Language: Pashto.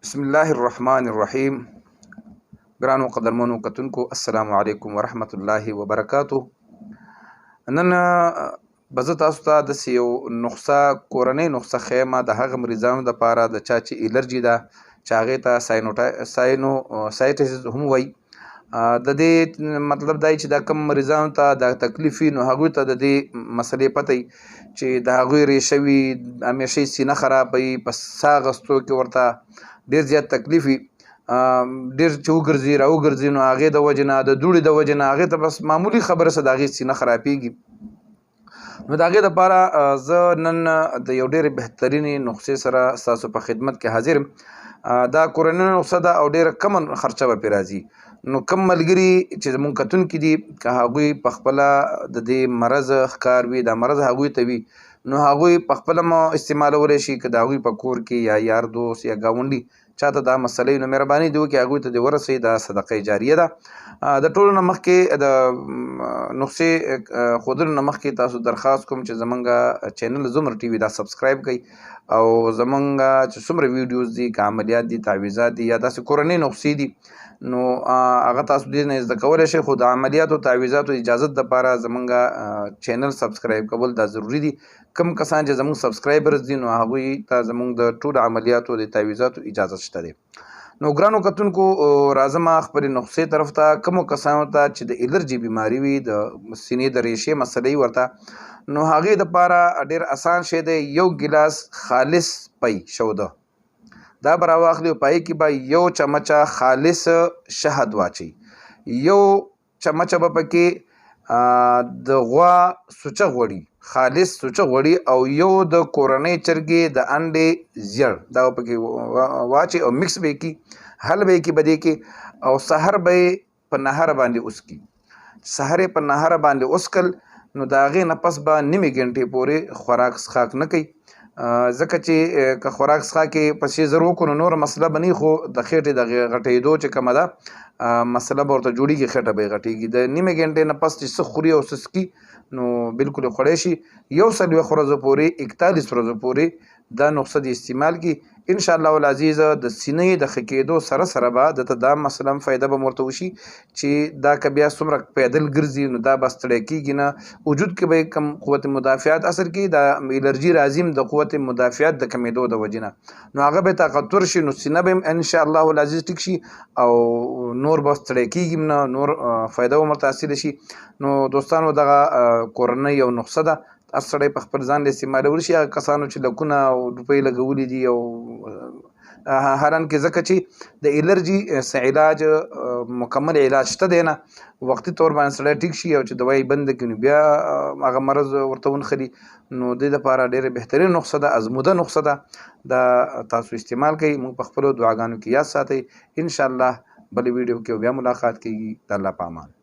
بسم الله الرحمن الرحیم. ګرانو قدرمنو کتونکو السلام علیکم ورحمت الله وبرکاتو. نن به زه تاسو ته داسې یو نسخه کورنۍ نسخه ښیم د هغه مریضانو دپاره د چا چې الرجي ده چې هغې ته ساینوسایټس هم وایي. د دې مطلب دا چې دا کوم مریضانو ته دا تکلیف وي نو هغوی ته د دې مسلې پته وي چې د هغوی ریشه وي، همیشه یې سینه خرابوي، په ساه اخیستو کې ورته ډېر زیات تکلیف وي، ډېر چې وګرځي راوګرځي نو هغې د وجې نه د دوړې د وجې نه هغې ته بس معمولي خبره څه د هغې سینه خرابېږي. نو د هغې دپاره زه نن د یو ډېرې بهترینې نسخې سره ستاسو په خدمت کې حاضر یم. دا کورنۍ نسخه ده او ډېره کمه خرچه به پرې راځي. نو کم ملګري چې زمونږ کتونکي دي که هغوی په خپله د دې مرض ښکار وي، دا مرض هغوی ته وي نو هغوی په خپله مو استعمالولی شي، که د هغوی په کور کې یا یار دوست یا ګاونډي چاته دا مسله وي نو مهرباني دې وکړي هغوی ته دې ورسوي. دا صدقه جاریه ده. د ټولو نه مخکې د نسخې ښودلو نه مخکې تاسو درخواست کوم چې زمونږ چینل زمر ټي وي دا سبسکرایب کړئ او زمونږ چې څومره ویډیوز دي که عملیات دي، تعویضات دي یا داسې کورنۍ نسخې دي نو هغه تاسو دې نه زده کولی شئ، خو د عملیاتو تعویضاتو اجازت دپاره زمونږ چینل سبسکرایب کول دا ضروري دي. کم کسان چې زمونږ سبسکرایبرز دي نو هغوی ته زمونږ د ټولو عملیاتو د تعویضاتو اجازت شته دی. نو ګرانو کتونکو راځم خپلې نسخې طرف ته. کومو کسانو ته چې د الرجي بیماري وي، د سینې د ریشې مسله وي ورته، نو هغې دپاره ډېر اسان شی دی. یو ګیلاس خالص پی شوده دا به راواخلي او په هغې کې به یو چمچه خالص شهد واچوي، یو چمچه به پکې د غوا سوچه غوړي، خالص سوچه غوړي او یو د کورنۍ چرګې د انډې زیړ دا به پکې واچوي او مکس به یې کړي، حل به یې کړي په دې کې او سحر به یې په نهره باندې وڅکي. سحر یې په نهره باندې وڅکل نو د هغې نه پس به نیمې ګنټې پورې خوراک څښاک نه کوي، ځکه چې که خوراک څښاک یې پسې زر وکړو نو نوره مسله به نه وي، خو د خېټې د غټېدو چې کومه ده مسله به ورته جوړېږي، خېټه به یې غټېږي. د نیمې ګنټې نه پس چې څه خوري او څه څکي نو بلکل یې خوړی شي. 41 ورځو پورې 41 ورځو پورې دا نسخه دې استعمال کړي. انشاءالله العزیز د سینې د ښه کېدو سره سره به درته دا مثلا فایده به ورته وشي چې دا که بیا څومره پیدل ګرځي نو دا به ستړی کېږي نه، وجود کې به یې کم قوت مدافعات اثر کوي، دا الرجي راځي د قوت مدافعات د کمېدو د وجې نه نو هغه به طاقتور شي، نو سینه به هم انشاءالله العزیز ټیک شي او نور به ستړی کېږي نه، نور فایده به ورته حاصله شي. نو دوستانو دغه کورنۍ یو نسخه ده، هر سړی په خپل ځان استعمالولی شي. هغه کسانو چې لکونه او روپۍ لګولي دي او حالان کې ځکه چې د الرجي څه علاج مکمل علاج شته دی نه، وقتي طور باندې سړی ټیک شي او چې دوایي بنده کړي نو بیا هغه مرض ورته ونښلي. نو دې دپاره ډېره بهترین نسخه ده، ازموده نسخه ده، دا تاسو استعمال کوئ. موږ په خپلو دعاګانو کې یاد ساتئ. انشاءالله بلې ویډیو کې بیا ملاقات کېږي. د الله په امان.